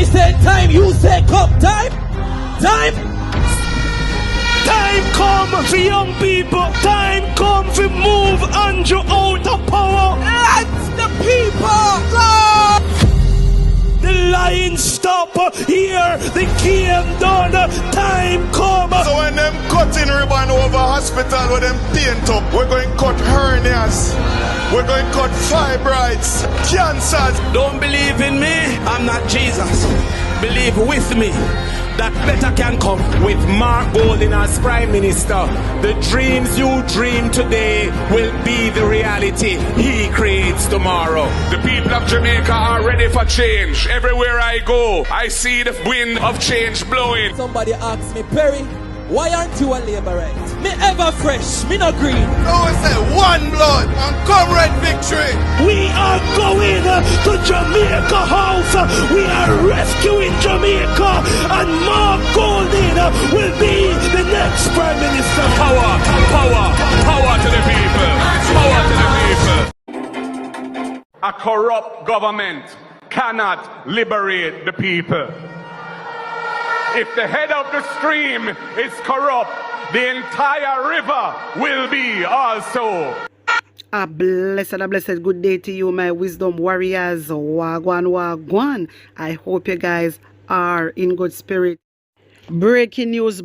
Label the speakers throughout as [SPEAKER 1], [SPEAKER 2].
[SPEAKER 1] I say time, you say come. Time.
[SPEAKER 2] Time come for young people. Time come for move Andrew out of power.
[SPEAKER 1] Let the people go.
[SPEAKER 2] The line stop here. The game done. Time come.
[SPEAKER 3] So when them cutting ribbon over hospital with them paint up, we're going to cut hernias. We're going to cut fibroids, cancers.
[SPEAKER 2] Don't believe in me. I'm not Jesus. Believe with me. That better can come with Mark Golding as Prime Minister. The dreams you dream today will be the reality he creates tomorrow.
[SPEAKER 4] The people of Jamaica are ready for change. Everywhere I go, I see the wind of change blowing.
[SPEAKER 1] Somebody asks me, Perry, why aren't you a labourite? Me ever fresh, me not green.
[SPEAKER 3] No, we say one blood and comrade victory.
[SPEAKER 2] We are going to Jamaica House. We are rescuing Jamaica, and Mark Golding will be the next Prime Minister.
[SPEAKER 4] Power to the people. Power to the people. A corrupt government cannot liberate the people. If the head of the stream is corrupt, the entire river will be also.
[SPEAKER 5] A blessed good day to you, my wisdom warriors. Wagwan. I hope you guys are in good spirit. Breaking news,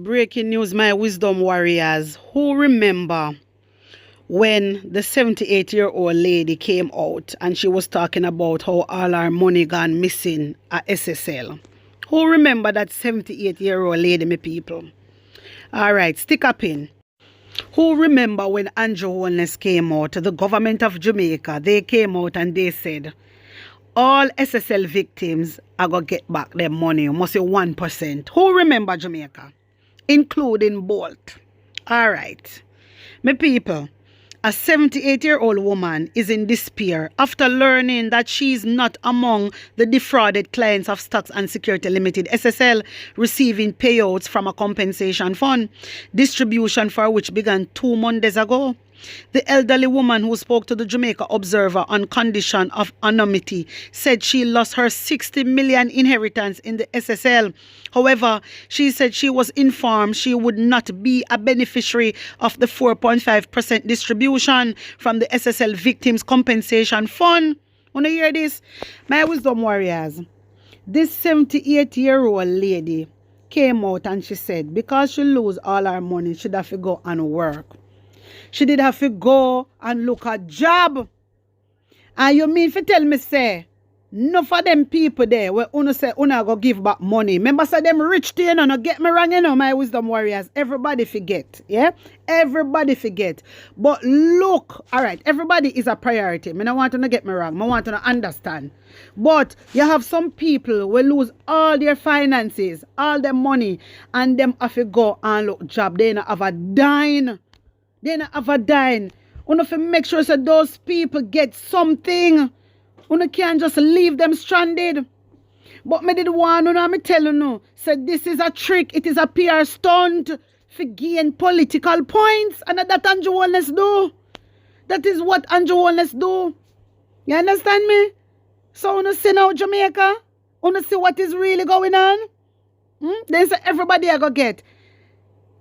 [SPEAKER 5] my wisdom warriors. Who remember when the 78-year-old lady came out and she was talking about how all our money gone missing at SSL? Who remember that 78-year-old lady, my people? All right, stick up in. Who remember when Andrew Holness came out, the government of Jamaica, they came out and they said, all SSL victims are going to get back their money, you must say 1%. Who remember Jamaica? Including Bolt. All right, my people. A 78-year-old woman is in despair after learning that she is not among the defrauded clients of Stocks and Security Limited, SSL, receiving payouts from a compensation fund, distribution for which began 2 Mondays ago. The elderly woman who spoke to the Jamaica Observer on condition of anonymity said she lost her 60 million inheritance in the SSL. However, she said she was informed she would not be a beneficiary of the 4.5% distribution from the SSL Victims Compensation Fund. Wanna hear this? My wisdom warriors, this 78-year-old lady came out and she said because she lose all her money, she'd have to go and work. She did have to go and look at job. And you mean to tell me, say, no for them people there where una say una go give back money. Remember say them rich to you know, no get me wrong, you know, my wisdom warriors. Everybody forget, yeah? Everybody forget. But look, all right, everybody is a priority. I don't want to get me wrong. I want to understand. But you have some people will lose all their finances, all their money, and them have to go and look job. They not have a dime. They not have a dime. You have to make sure that those people get something. You can't just leave them stranded. But me did want me tell you no. Said this is a trick. It is a PR stunt to gain political points. And that Andrew Holness do. That is what Andrew Holness do. You understand me? So you see now Jamaica. You see what is really going on. They say everybody I go get.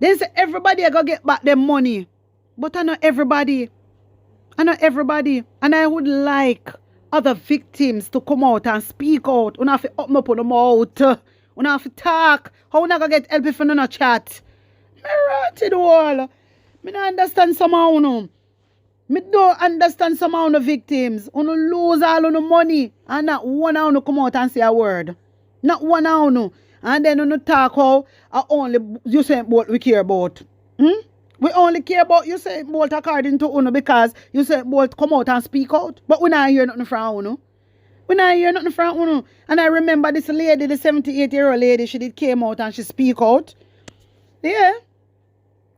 [SPEAKER 5] They say everybody I go get back their money. But I know everybody. And I would like other victims to come out and speak out. You have to open up on the mouth. You have to talk. How you going to get help if you don't chat? I rot it all. I don't understand somehow. I don't understand somehow the victims. You lose all of the money. And not one of you come out and say a word. Not one of you. And then you talk how only Usain Bolt we care about. We only care about Usain Bolt according to Uno because Usain Bolt come out and speak out. But we not hear nothing from Uno. We not hear nothing from Uno. And I remember this lady, the 78-year-old lady, she did came out and she speak out. Yeah.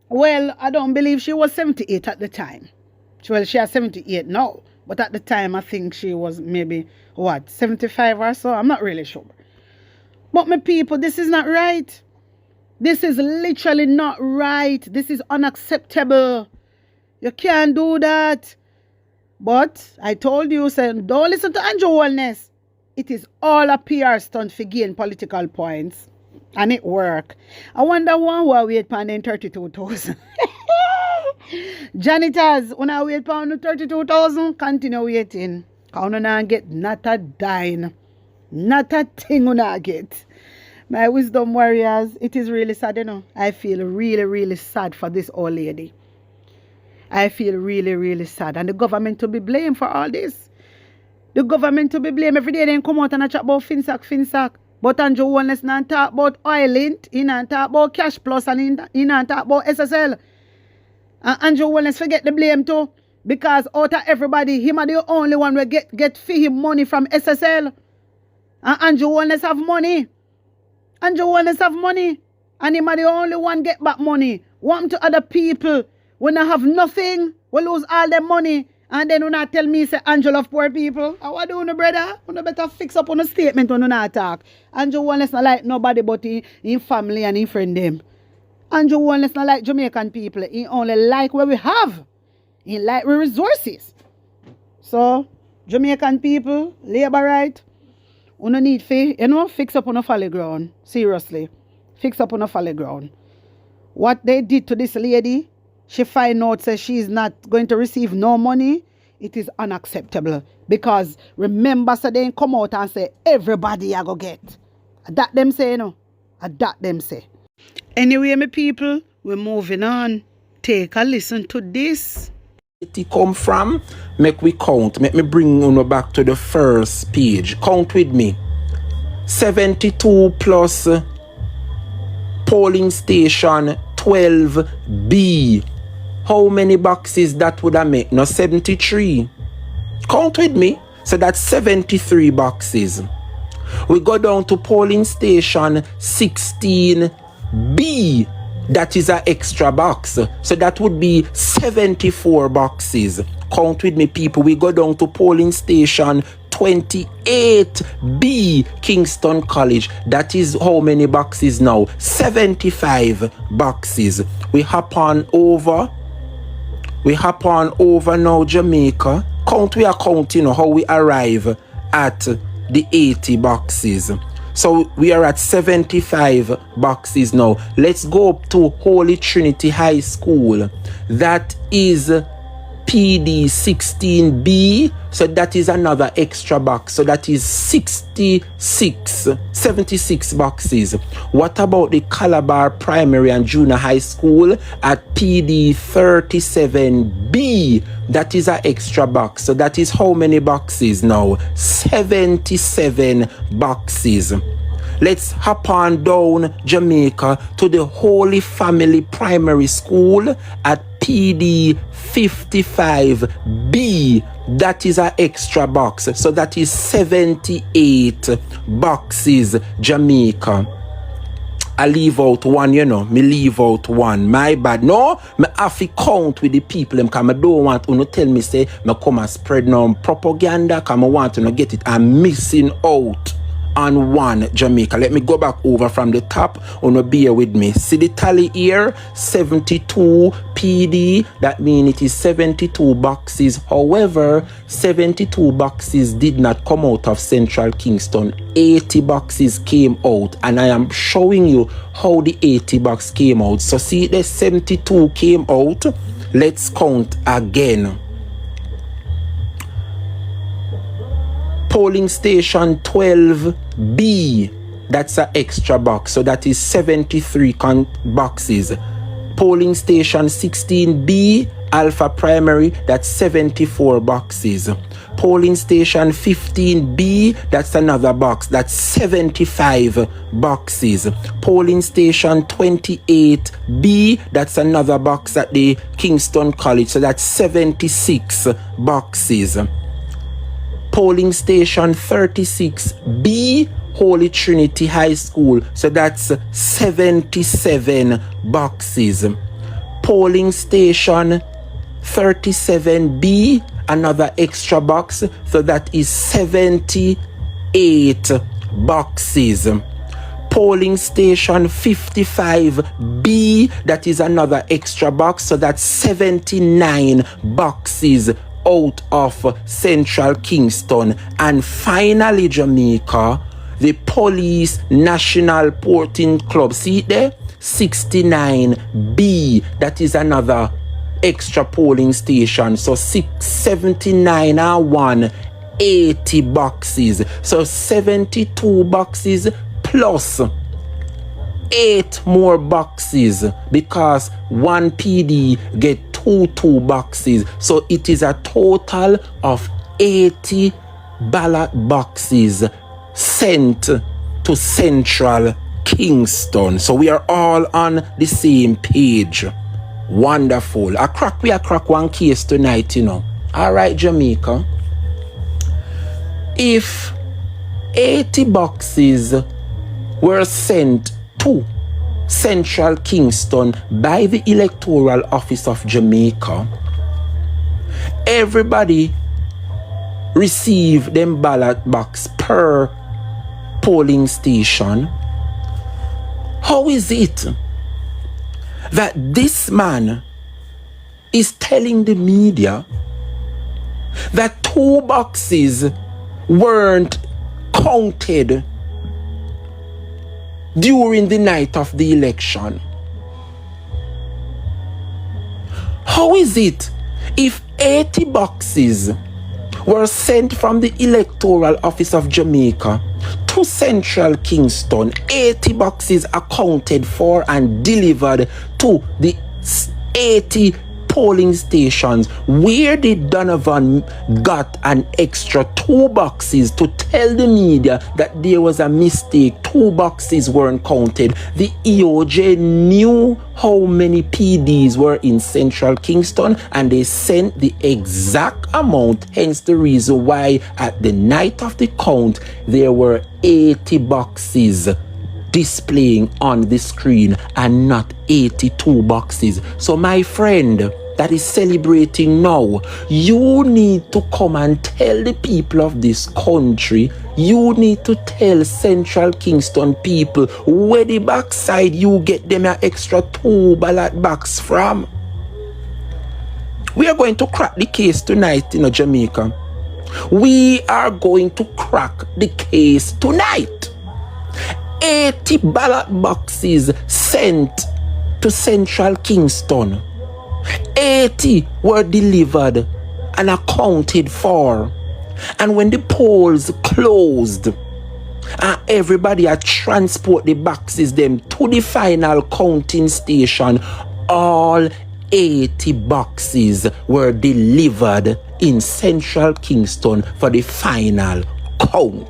[SPEAKER 5] Well, I don't believe she was 78 at the time. Well, she has 78 now. But at the time, I think she was maybe, 75 or so? I'm not really sure. But my people, this is not right. This is literally not right. This is unacceptable. You can't do that. But I told you, say, don't listen to Andrew Holness. it is all a PR stunt for gain political points. And it work. I wonder one who wait for 32,000. Janitors, when I wait for 32,000, continue waiting. Because you not get not a dime. Not a thing you not get. My wisdom warriors, it is really sad, you know. I feel really, really sad for this old lady. I feel really, really sad. And the government to be blamed for all this. The government to be blamed. Every day they come out and chat about finsack. But Andrew Wellness not talk about Oilint, he not talk about Cash Plus, and he not talk about SSL. And Andrew Wellness forget the blame too. Because out of everybody, him are the only one who get for him money from SSL. And Andrew Wellness have money. Andrew Wellness have money. And him are the only one get back money. What to other people when they have nothing, we lose all their money. And then when I tell me, say, Andrew love poor people. How I do, no brother? You better fix up on a statement when you not talk. Andrew Wellness not like nobody but in family and in friend them. Andrew Wellness not like Jamaican people. He only like what we have. He like we resources. So, Jamaican people, labor right, you no need fix up on a folly ground. Seriously. Fix up on a folly ground. What they did to this lady, she find out says she is not going to receive no money. It is unacceptable. Because remember, so they come out and say, everybody I go get. That them say, you know. That them say. Anyway, my people, we're moving on. Take a listen to this.
[SPEAKER 2] It come from, make we count. Make me bring you back to the first page. Count with me. 72 plus polling station 12B. How many boxes that would I make? No, 73. Count with me. So that's 73 boxes. We go down to polling station 16B. That is an extra box. So that would be 74 boxes. Count with me, people. We go down to polling station 28B, Kingston College. That is how many boxes now? 75 boxes. We hop on over now, Jamaica. We are counting how we arrive at the 80 boxes. So we are at 75 boxes now. Let's go up to Holy Trinity High School. That is PD 16B. So that is another extra box. So that is 76 boxes. What about the Calabar Primary and Junior High School at PD 37B? That is an extra box. So that is how many boxes now? 77 boxes. Let's hop on down Jamaica to the Holy Family Primary School at PD 55B. That is an extra box. So that is 78 boxes, Jamaica. I leave out one, you know. Me leave out one. My bad. No, me have to count with the people. Because I don't want to tell me, say, me come and spread no propaganda. Because I want to get it. I'm missing out on one, Jamaica. Let me go back over from the top. Bear with me. See the tally here? 72 PD. That means it is 72 boxes. However, 72 boxes did not come out of Central Kingston. 80 boxes came out. And I am showing you how the 80 box came out. So see, the 72 came out. Let's count again. Polling station 12B, that's an extra box, so that is 73 boxes. Polling station 16B, Alpha Primary, that's 74 boxes. Polling station 15B, that's another box, that's 75 boxes. Polling station 28B, that's another box at the Kingston College, so that's 76 boxes. Polling station 36B, Holy Trinity High School, so that's 77 boxes. Polling station 37B, another extra box, so that is 78 boxes. Polling station 55B, that is another extra box, so that's 79 boxes
[SPEAKER 6] out of Central Kingston. And finally, Jamaica, the Police National Porting Club, see it there? 69B, that is another extra polling station. So 679 and 180 boxes. So 72 boxes plus 8 more boxes, because one PD get two boxes. So it is a total of 80 ballot boxes sent to Central Kingston. So we are all on the same page. Wonderful. We crack one case tonight, you know. All right, Jamaica. If 80 boxes were sent to Central Kingston by the Electoral Office of Jamaica, everybody receive them ballot box per polling station. How is it that this man is telling the media that 2 boxes weren't counted during the night of the election? How is it if 80 boxes were sent from the Electoral Office of Jamaica to Central Kingston, 80 boxes accounted for and delivered to the 80 polling stations? Where did Donovan got an extra 2 boxes to tell the media that there was a mistake? 2 boxes weren't counted. The EOJ knew how many PDs were in Central Kingston, and they sent the exact amount, hence the reason why at the night of the count there were 80 boxes displaying on the screen and not 82 boxes. So my friend that is celebrating now, you need to come and tell the people of this country, you need to tell Central Kingston people where the backside you get them an extra 2 ballot box from. We are going to crack the case tonight in Jamaica. We are going to crack the case tonight. 80 ballot boxes sent to Central Kingston. 80 were delivered and accounted for. And when the polls closed, and everybody had transport the boxes them to the final counting station, all 80 boxes were delivered in Central Kingston for the final count.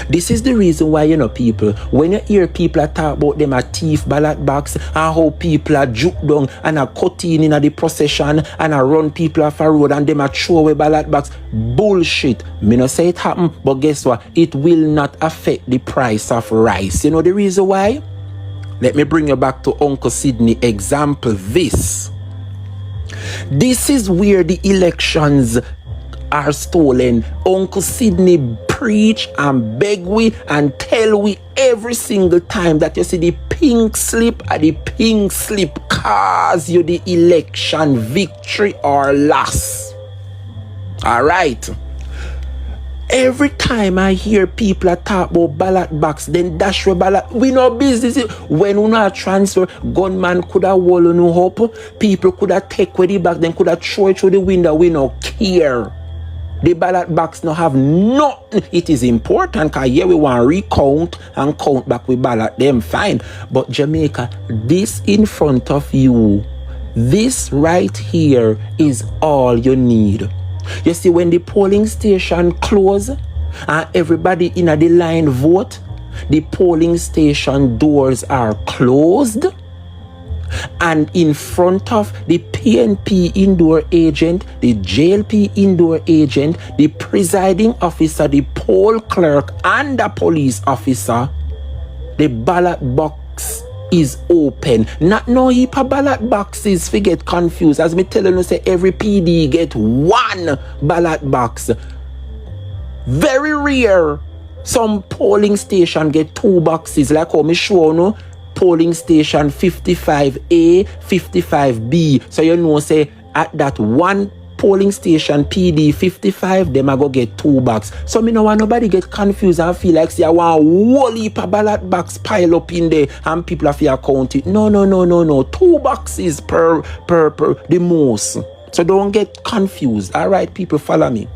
[SPEAKER 6] This is the reason why, you know, people, when you hear people talk about them a thief ballot box and how people are juke down and are cut in the procession and are run people off a road and them a throw away ballot box, bullshit. Me no say it happen, but guess what? It will not affect the price of rice. You know the reason why? Let me bring you back to Uncle Sydney example. This is where the elections are stolen. Uncle Sydney preach and beg we and tell we every single time that you see the pink slip, and the pink slip cause you the election victory or loss. Alright. Every time I hear people talk about ballot box, then dash with ballot, we no business. When we not transfer, gunman could have wall no hope. People could have take with the back, then could have throw it through the window. We no care. The ballot box no have nothing. It is important because here we want to recount and count back with ballot. Them fine. But Jamaica, this in front of you, this right here is all you need. You see, when the polling station close and everybody in the line vote, the polling station doors are closed, and in front of the PNP indoor agent, the JLP indoor agent, the presiding officer, the poll clerk, and the police officer, the ballot box is open. Not no heap of ballot boxes fi get confused. As me telling you, say every PD get 1 ballot box. Very rare. Some polling station get 2 boxes. Like how me show you, polling station 55A, 55B. So you know, say at that one polling station PD 55, them I go get 2 box. So me no want nobody get confused and feel like say I want whole heap of ballot box pile up in there and people have to count it. No. 2 boxes per the most. So don't get confused. Alright, people, follow me.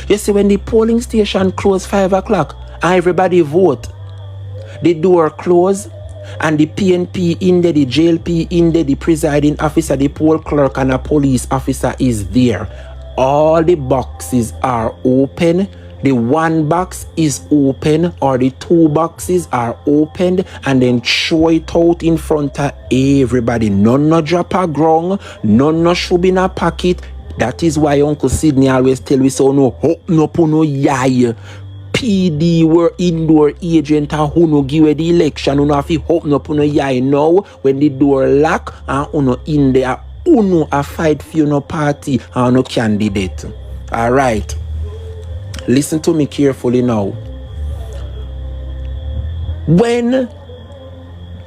[SPEAKER 6] You see, when the polling station close 5 o'clock and everybody vote, the door close and the PNP in there, the JLP in there, the presiding officer, the poll clerk and a police officer is there. All the boxes are open. The 1 box is open or the 2 boxes are opened and then throw it out in front of everybody. None no drop a ground, none no should be in a pocket. That is why Uncle Sidney always tell we so no open up no yai. PD were indoor agent who no give the election. Who no have to open up no yai now when the door lock and who no in there. Who no a fight for no party and no candidate. Alright. Listen to me carefully now. When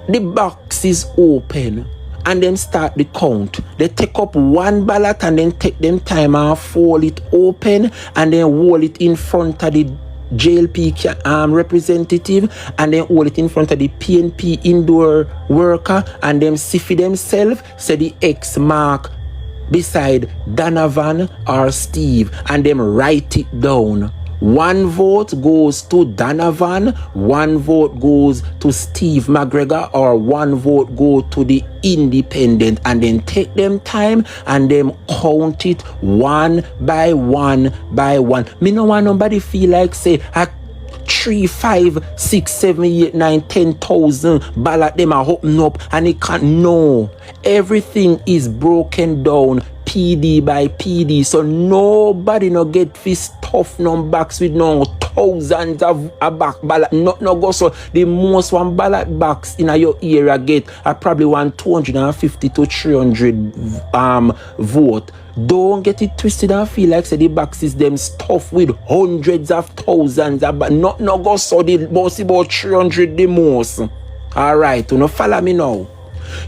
[SPEAKER 6] the box is open and then start the count, they take up 1 ballot and then take them time and fold it open and then hold it in front of the JLP representative and then hold it in front of the PNP indoor worker and them see for themselves, say the X mark beside Donovan or Steve and them write it down. 1 vote goes to Donovan, 1 vote goes to Steve McGregor, or 1 vote go to the independent, and then take them time and them count it 1 by 1 by 1. Me no want nobody feel like say 3, 5, 6, 7, 8, 9, 10,000 ballot them are open up and it can't. No, everything is broken down PD by PD, so nobody no get this tough box with no thousands of a back ballot. No go. So the most 1 ballot box in your area get probably 250 to 300 vote. Don't get it twisted and feel like say the boxes them stuffed with hundreds of thousands of, but not go. So the most about 300 the most. Alright, you know, follow me now.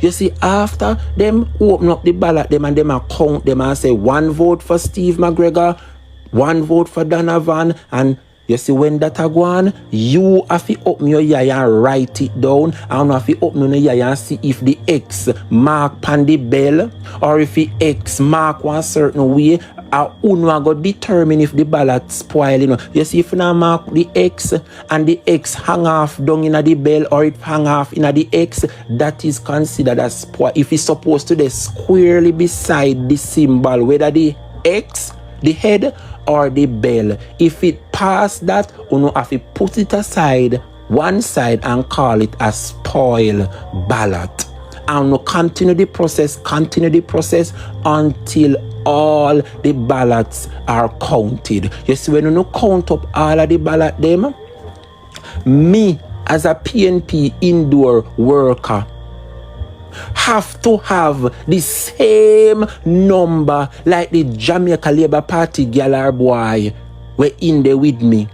[SPEAKER 6] You see, after them open up the ballot them and them a count them and say 1 vote for Steve McGregor, 1 vote for Donovan, and you see when that a go on, you have to open your eye and write it down, and you have to open your eye and see if the X mark pan the bell or if the X mark one certain way. Uno go determine if the ballot spoil, you know. You see, if you now mark the X and the X hang off down in the bell or it hang off in the X, that is considered as spoil. If it's supposed to be squarely beside the symbol, whether the X, the head, or the bell. If it pass that, uno have to put it aside, one side, and call it a spoil ballot. And no continue the process until all the ballots are counted. You see, when you no count up all of the ballot them, me as a PNP indoor worker have to have the same number like the Jamaica Labour Party gal or boy were in there with me.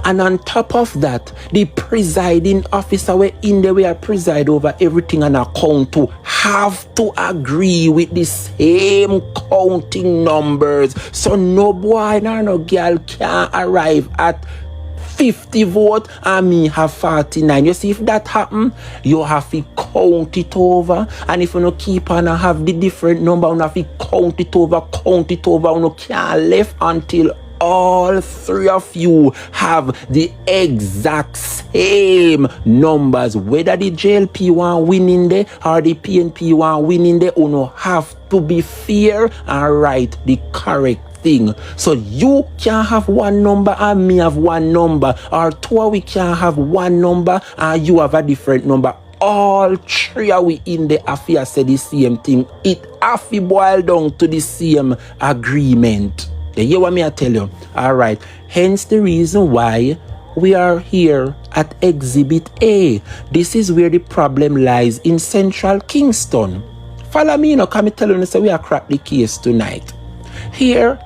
[SPEAKER 6] And on top of that, the presiding officer were in there, where preside over everything and account to have to agree with the same counting numbers. So no boy nor no girl can arrive at 50 vote and me have 49. You see, if that happen, you have to count it over. And if you no keep on and have the different number, you have to count it over, you no can't left until all 3 of you have the exact same numbers. Whether the JLP want winning there or the PNP want winning there, you no have to be fair and write the correct thing. So you can have 1 number and me have 1 number, or 2 we can have 1 number and you have a different number. All 3 are we in the affair say the same thing. It have to boil down to the same agreement. You hear what me I tell you? Alright. Hence the reason why we are here at Exhibit A. This is where the problem lies in Central Kingston. Follow me, you know, come tell you, so we are crack the case tonight. Here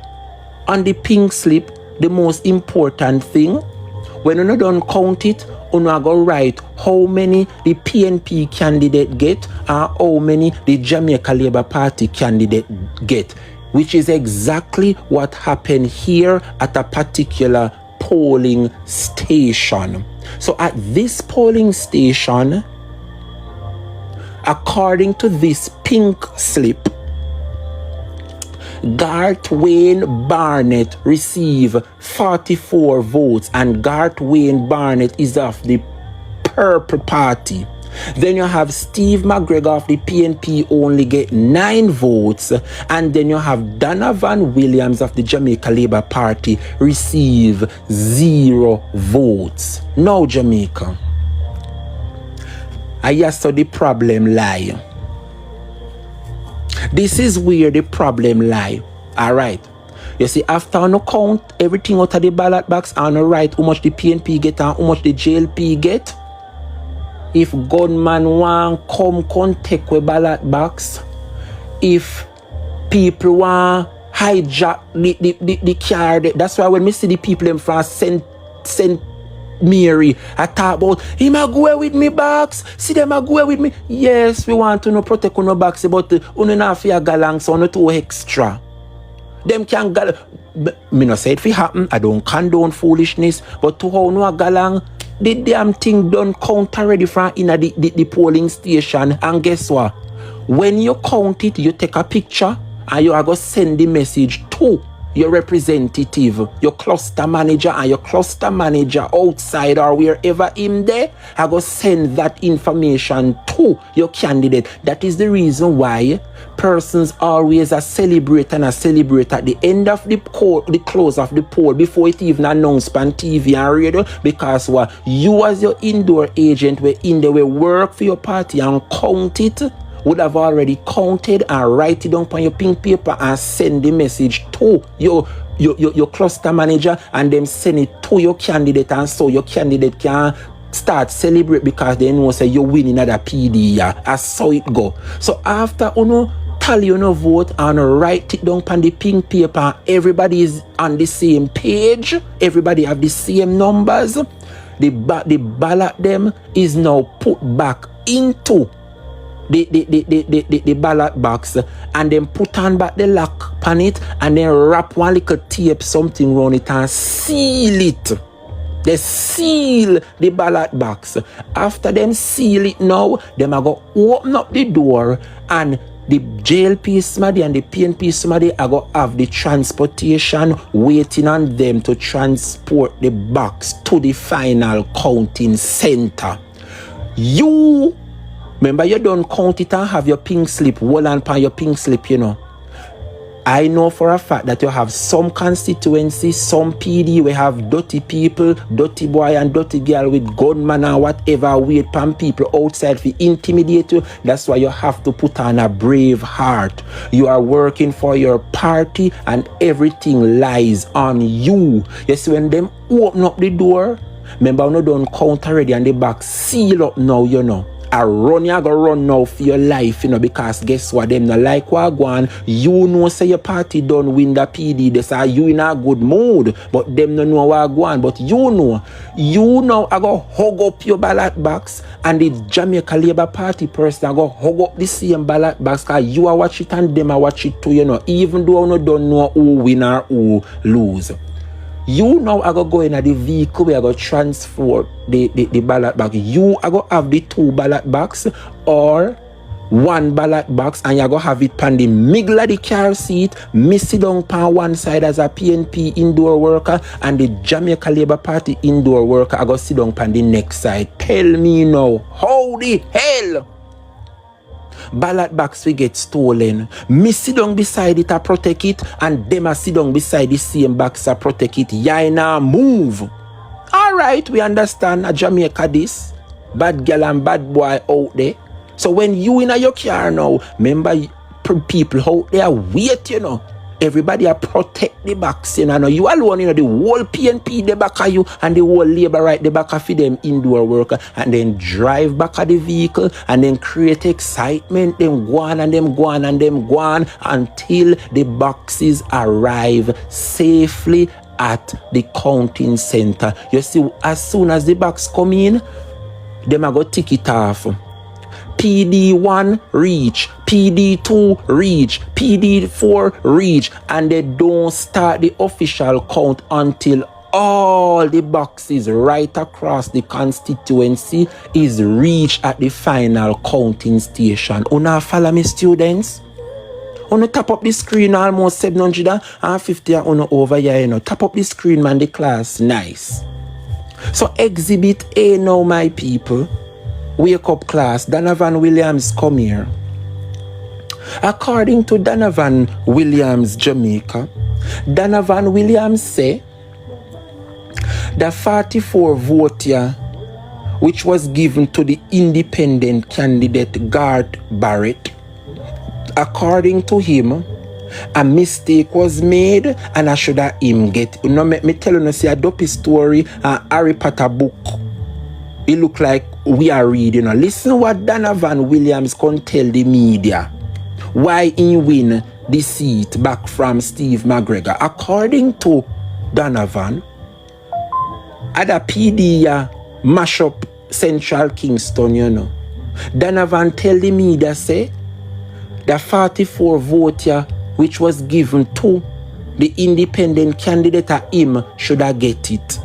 [SPEAKER 6] on the pink slip, the most important thing, when you don't count it, you go write how many the PNP candidate get and how many the Jamaica Labour Party candidate get. which is exactly what happened here at a particular polling station. So at this polling station, according to this pink slip, Garth Wayne Barnett received 44 votes, and Garth Wayne Barnett is of the Purple Party. Then you have Steve McGregor of the PNP only get 9 votes, and then you have Donovan Williams of the Jamaica Labour Party receive 0 votes. Now Jamaica, I saw the problem lie. This is where the problem lie. Alright. You see, after on count everything out of the ballot box and write how much the PNP get and how much the JLP get, if gunman want come take a ballot box, if people want hijack the car, that's why when me see the people in France St. Mary, I talk about him a go with me box. See them a go with me. Yes, we want to no protect no box, but uno na fi a galang so no too extra. Them can gal. Me no say it fi happen. I don't condone foolishness, but to how no a galang, the damn thing done count already from in the polling station. And guess what? When you count it, you take a picture and you are going to send the message to your representative, your cluster manager, and your cluster manager outside or wherever in there, I go send that information to your candidate. That is the reason why persons always celebrate at the end of the close of the poll before it even announced on TV and radio, because what you as your indoor agent were in there, will work for your party and count it, would have already counted and write it down on your pink paper and send the message to your cluster manager, and then send it to your candidate, and so your candidate can start celebrate because they know say you're winning at a PD. That's how it go. So after tally vote and write it down on the pink paper, everybody is on the same page, everybody have the same numbers, the ballot them is now put back into the ballot box, and then put on back the lock on it, and then wrap one little tape something around it and seal it. They seal the ballot box. After them seal it now, them are going to open up the door, and the JLP somebody and the PNP somebody are going to have the transportation waiting on them to transport the box to the final counting center. You remember, you don't count it and have your pink slip, hold on your pink slip, I know for a fact that you have some constituencies, some PD, we have dirty people, dirty boy and dirty girl with gunman and whatever, weird pan people outside to intimidate you. That's why you have to put on a brave heart. You are working for your party and everything lies on you. You see, when them open up the door, remember, you don't count already and the back seal up now, I run, you go run now for your life, because guess what? Them not like what go on. You know, say your party don't win the PD. They say you in a good mood, but them don't know what go on. But you know, I go hug up your ballot box, and the Jamaica Labour Party person I go hug up the same ballot box, because you are watch it and them are watch it too, even though you don't know who win or who lose. You now are going to go in the vehicle where I go transfer the ballot box. You are going to have the 2 ballot box or 1 ballot box, and you're going to have it on the middle of the car seat, miss it down on one side as a PNP indoor worker, and the Jamaica Labour Party indoor worker are going to sit down on the next side. Tell me now, how the hell ballot box we get stolen? Me sit down beside it to protect it, and them a sit down beside the same box to protect it. Yeah, now move. Alright, we understand a Jamaica this. Bad girl and bad boy out there. So when you in your car now, remember people out there wait, Everybody a protect the box, You alone, the whole PNP the back of you, and the whole Labour right the back of them indoor worker, and then drive back of the vehicle, and then create excitement, them go on and them go on and them go on until the boxes arrive safely at the counting center. You see, as soon as the box come in, them are go tick it off. PD1 reach, PD2 reach, PD4 reach, and they don't start the official count until all the boxes right across the constituency is reached at the final counting station. Una follow me, students? Una tap up the screen, almost 750 una over here, you know. Tap up the screen, man, the class, nice. So exhibit A now, my people. Wake up, class. Donovan Williams, come here. According to Donovan Williams, Jamaica, Donovan Williams say the 44 vote here, which was given to the independent candidate Garth Barrett, according to him, a mistake was made and I should have him get. You know, me tell you, see a dopey story, a Harry Potter book. It look like we are reading. Listen what Donovan Williams can tell the media. Why he win the seat back from Steve McGregor. According to Donovan, other PD mash up Central Kingston, you know. Donovan tell the media say the 44 vote here, which was given to the independent candidate at him, should I get it.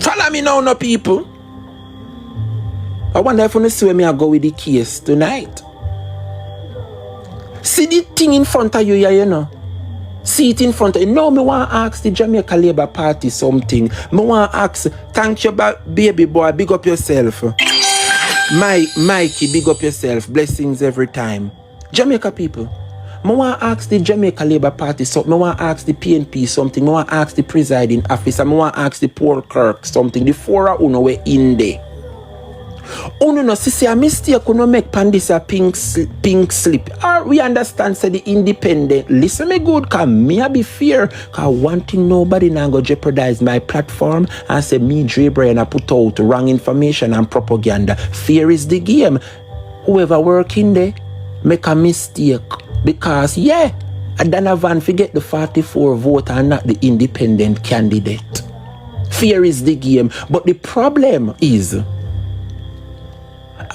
[SPEAKER 6] Follow me now, no people. I wonder if you see where me I go with the case tonight. See the thing in front of you here, you know. See it in front of you. No, me want to ask the Jamaica Labour Party something. Me want to ask, thank you, baby boy, big up yourself. Mikey, big up yourself. Blessings every time. Jamaica people, I want to ask the Jamaica Labour Party something. I want to ask the PNP something. I want to ask the presiding officer. I want to ask the Poor Kirk something. The four of uno were in there. Uno no see a mistake uno make pandis a pink slip. Or we understand say the independent. Listen me good, cause me a be fair. Cause one thing nobody now go jeopardize my platform and say me Dre Brian I put out wrong information and propaganda. Fear is the game. Whoever work in there make a mistake. Because yeah, Donovan forget the 44 vote and not the independent candidate. Fear is the game. But the problem is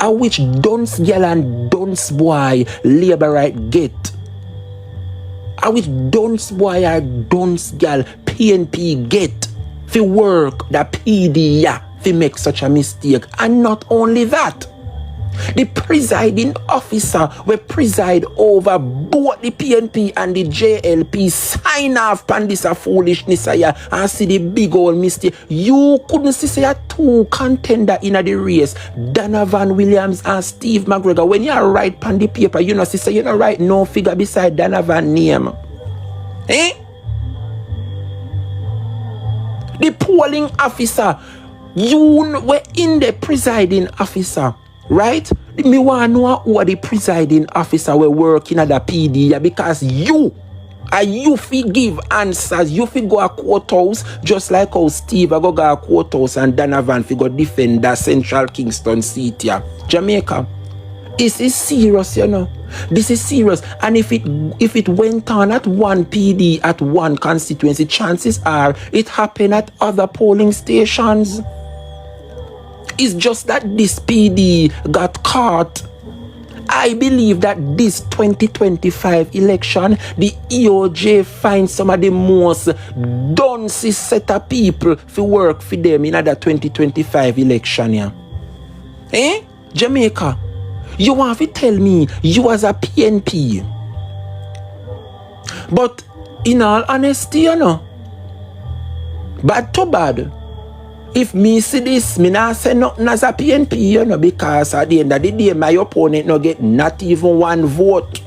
[SPEAKER 6] which dunce girl and dunce boy Labour right get. Which dunce boy or dunce girl PNP get for work the PD for make such a mistake. And not only that, the presiding officer will preside over both the PNP and the JLP sign off on this foolishness here and see the big old mistake. You couldn't see say two contender in the race, Donovan Williams and Steve McGregor. When you write on the paper, you know, say you don't write no figure beside Donovan name. Eh? The polling officer, you were in the presiding officer. Right? Me want to know who the presiding officer will working at the PD because you fi give answers. You fi go a courthouse just like how Steve go a courthouse and Donovan fi go defend that Central Kingston seat here. Jamaica. This is serious, you know. This is serious. And if it went on at one PD at one constituency, chances are it happened at other polling stations. It's just that this PD got caught. I believe that this 2025 election, the EOJ finds some of the most dunce set of people to work for them in that 2025 election. Yeah. Eh? Jamaica, you want to tell me you as a PNP. But in all honesty, you know, bad to bad. If me see this, me not say nothing as a PNP, you know, because at the end of the day, my opponent no get not even one vote.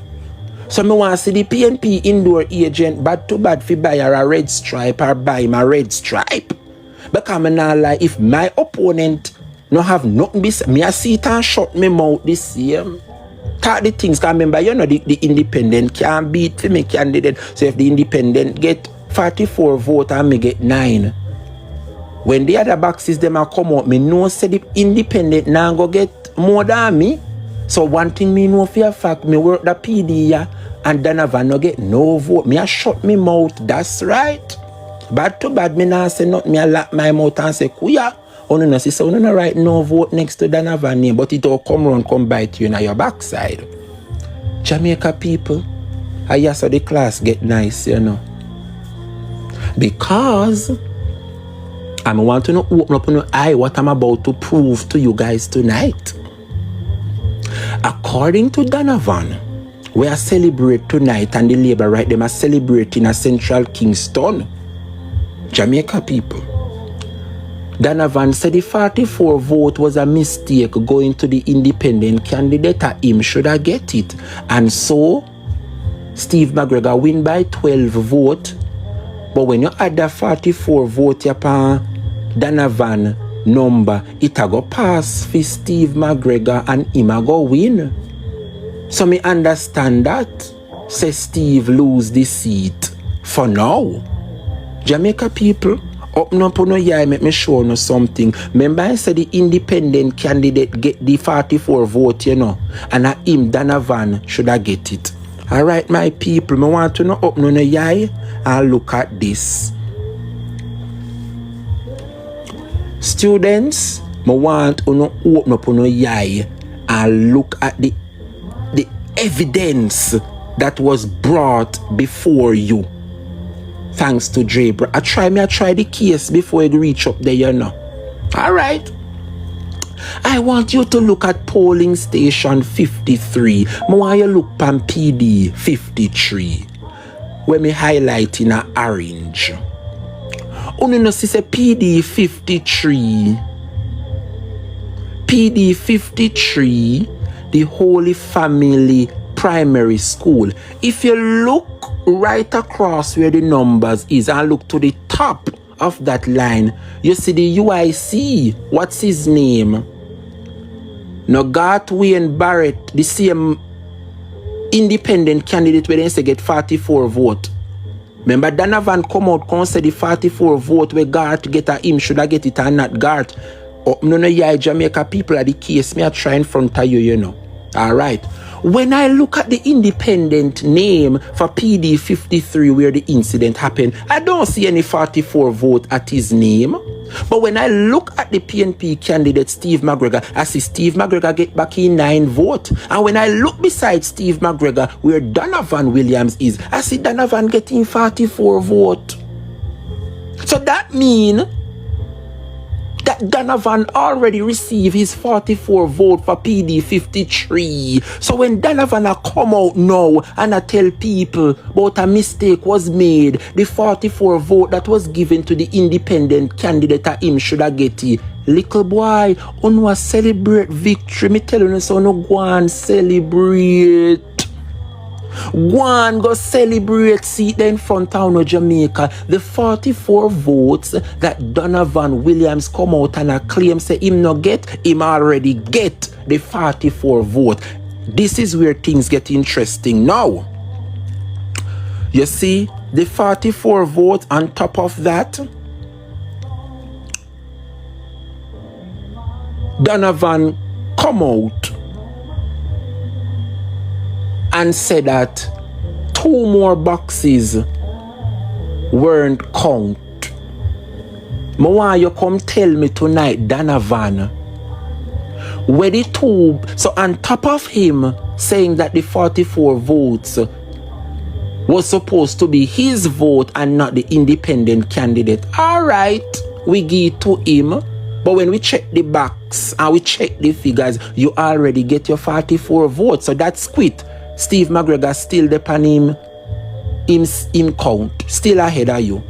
[SPEAKER 6] So me want to see the PNP indoor agent bad to bad fi buy her a red stripe or buy my red stripe. Because me not like if my opponent no have nothing beside me, I see it and shut me mouth this same. Talk the things, because remember, you know, the independent can't beat for me candidate. So if the independent get 44 votes and me get 9. When the other boxes them are come out, me know say the independent now go get more than me. So one thing me know for a fact, me work the PD and Donovan no get no vote. Me a shut me mouth, that's right. Bad to bad, me now say nothing, me a lock my mouth and say, kuya, Oh, no, see, so no right no vote next to Donovan name, but it all come round, come bite you in your backside. Jamaica people, I saw the class get nice, you know. Because I want to open up your eye what I'm about to prove to you guys tonight. According to Donovan, we are celebrating tonight, and the Labour right, them are celebrating a Central Kingston. Jamaica people. Donovan said the 44 vote was a mistake going to the independent candidate, and him should have get it. And so, Steve McGregor win by 12 vote. But when you add that 44 vote upon Donovan number, it a go pass for Steve McGregor and him a go win. So me understand that. Say Steve lose the seat for now. Jamaica people, open up on your eye, make me show you something. Remember I said the independent candidate get the 44 vote, you know, and him, Donovan, should I get it. Alright, my people, I want to know open on your eye and look at this. Students, I want to open up on your eye and look at the evidence that was brought before you. Thanks to Dre. I try the case before it reach up there, you know. Alright. I want you to look at polling station 53. I want you look on PD 53. Where me highlight in a orange. Oh no, see say PD 53. PD 53, the Holy Family Primary School. If you look right across where the numbers is and look to the top of that line, you see the UIC. What's his name? Now, Wayne Barrett, the same independent candidate where they say get 44 vote. Remember, Donovan come out and say the 44 vote where Garth get a him, should I get it or not Garth? Oh, no, yeah, Jamaica people are the case. Me I try in front of you, you know. Alright. When I look at the independent name for PD 53 where the incident happened, I don't see any 44 vote at his name. But when I look at the PNP candidate Steve McGregor, I see Steve McGregor get back in 9 vote. And when I look beside Steve McGregor where Donovan Williams is, I see Donovan getting 44 vote. So that means that Donovan already received his 44 vote for PD 53. So when Donovan come out now and I tell people about a mistake was made, the 44 vote that was given to the independent candidate of him should have get it. Little boy, you celebrate victory. Me tell you, so no go and celebrate. Go and go celebrate, see it in front town of Jamaica. The 44 votes that Donovan Williams come out and claim say him not get, him already get the 44 vote. This is where things get interesting now. You see, the 44 votes on top of that, Donovan come out and said that 2 more boxes weren't counted. I want you come tell me tonight, Donovan, where the 2, so on top of him saying that the 44 votes was supposed to be his vote and not the independent candidate. Alright, we give it to him. But when we check the box and we check the figures, you already get your 44 votes. So that's quit. Steve McGregor still depend him count, still ahead of you.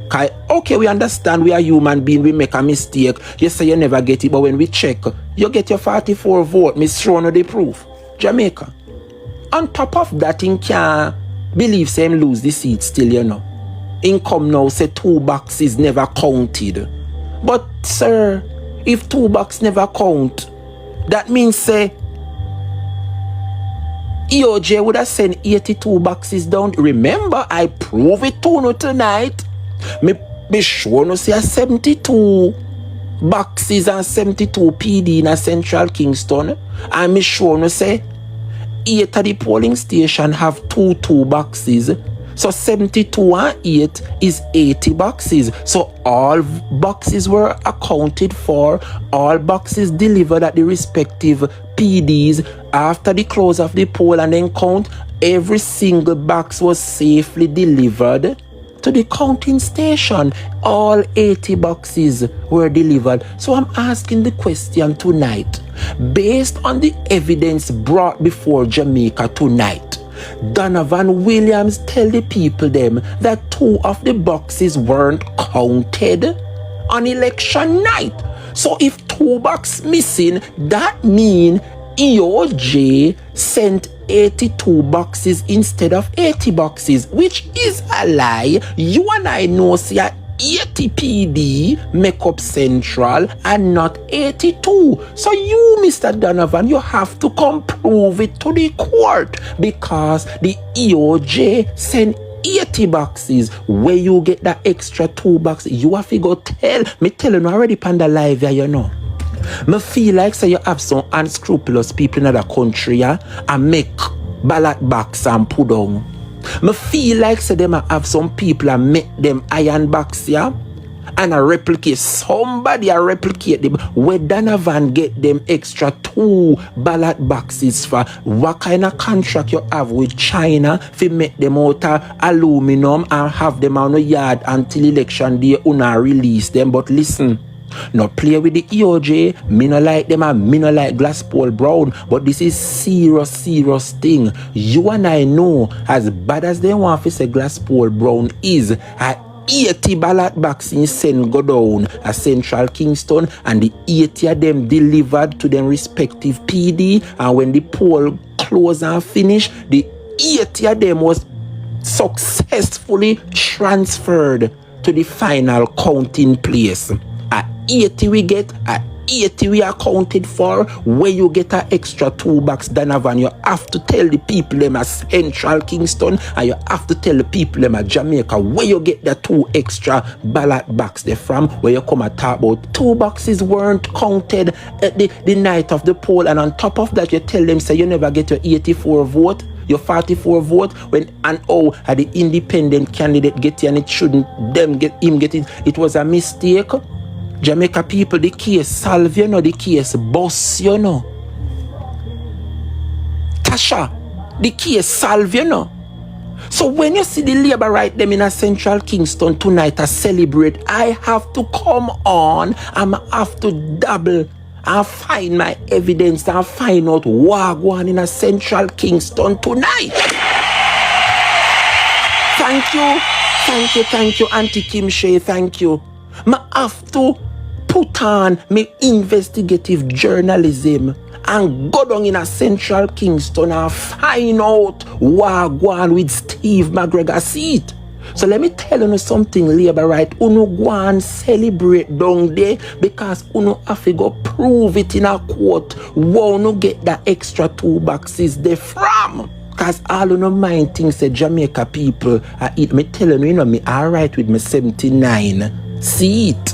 [SPEAKER 6] Okay, we understand we are human beings, we make a mistake. You say you never get it, but when we check, you get your 44 vote. Miss Shrono the proof. Jamaica. On top of that, he can't believe say him lose the seat still, you know. In come now, say 2 boxes never counted. But sir, if 2 boxes never count, that means say EOJ would have sent 82 boxes down. Remember, I prove it to you tonight. Me be sure no say 72 boxes and 72 PD in a Central Kingston. And me sure no say 8 of the polling station have 2 boxes. So 72 and 8 is 80 boxes. So all boxes were accounted for, all boxes delivered at the respective PDs after the close of the poll and then count. Every single box was safely delivered to the counting station. All 80 boxes were delivered. So I'm asking the question tonight, based on the evidence brought before Jamaica tonight, Donovan Williams tell the people them that 2 of the boxes weren't counted on election night. So if 2 boxes missing, that mean EOJ sent 82 boxes instead of 80 boxes, which is a lie. You and I know see 80 PD make up Central and not 82. So you, Mr. Donovan, you have to come prove it to the court, because the EOJ sent 80 boxes. Where you get that extra 2 boxes, you have to go tell. Me telling you already panda live here, you know. Me feel like say you have some unscrupulous people in other country and make ballot box and put down. Me feel like say them have some people and make them iron box here and a replicate. Somebody a replicate them. Where Donovan get them extra 2 ballot boxes for? What kind of contract you have with China if make them out of aluminum and have them on the yard until election day una release them? But listen, no play with the EOJ. Me no like them and me no like Glasspool Brown. But this is serious thing. You and I know, as bad as they want to say Glasspool Brown is, a 80 ballot boxes send go down at Central Kingston, and the 80 of them delivered to them respective PD, and when the poll close and finish, the 80 of them was successfully transferred to the final counting place. At 80 we get, at 80 we accounted for. Where you get an extra 2 box, Donovan, you have to tell the people them at Central Kingston, and you have to tell the people them at Jamaica where you get the 2 extra ballot box they from. Where you come and talk about 2 boxes weren't counted at the night of the poll, and on top of that you tell them say you never get your 84 vote, your 44 vote, when and the independent candidate get it and it shouldn't them get him get it. It was a mistake. Jamaica people, the case solve, you know, the case boss, you know. Tasha, the case solve, you know. So when you see the labor right them in a Central Kingston tonight to celebrate, I have to come on and I have to double and find my evidence and find out what going on in a Central Kingston tonight. Thank you, Auntie Kim Shea, thank you. I have to put on my investigative journalism and go down in a Central Kingston and find out what going on with Steve McGregor's seat. So let me tell you something, labor right. Uno go and celebrate down there, because uno have to go prove it in a court where uno get that extra 2 boxes there from. Because all of mind things say Jamaica people are eat. Me telling you, me alright with me 79 seat.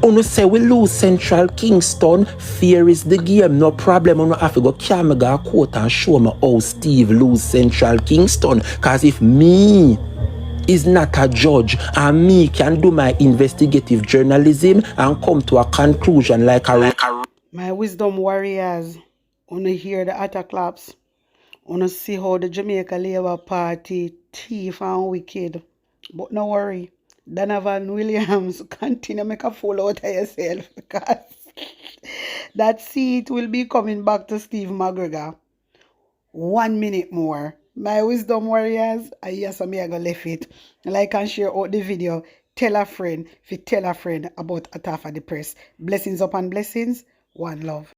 [SPEAKER 6] Uno say we lose Central Kingston, fear is the game, no problem. Uno have to go carry me a court and show me how Steve lose Central Kingston. Because if me is not a judge and me can do my investigative journalism and come to a conclusion like a
[SPEAKER 5] My wisdom warriors, uno hear the attack claps. Uno see how the Jamaica Labour Party thief and wicked. But no worry, Donovan Williams, continue make a fool out of yourself, because that seat will be coming back to Steve McGregor. 1 minute more. My wisdom warriors, I yes, I'm going to left it. Like and share out the video. Tell a friend, if you tell a friend about Atafa the Press. Blessings upon blessings. One love.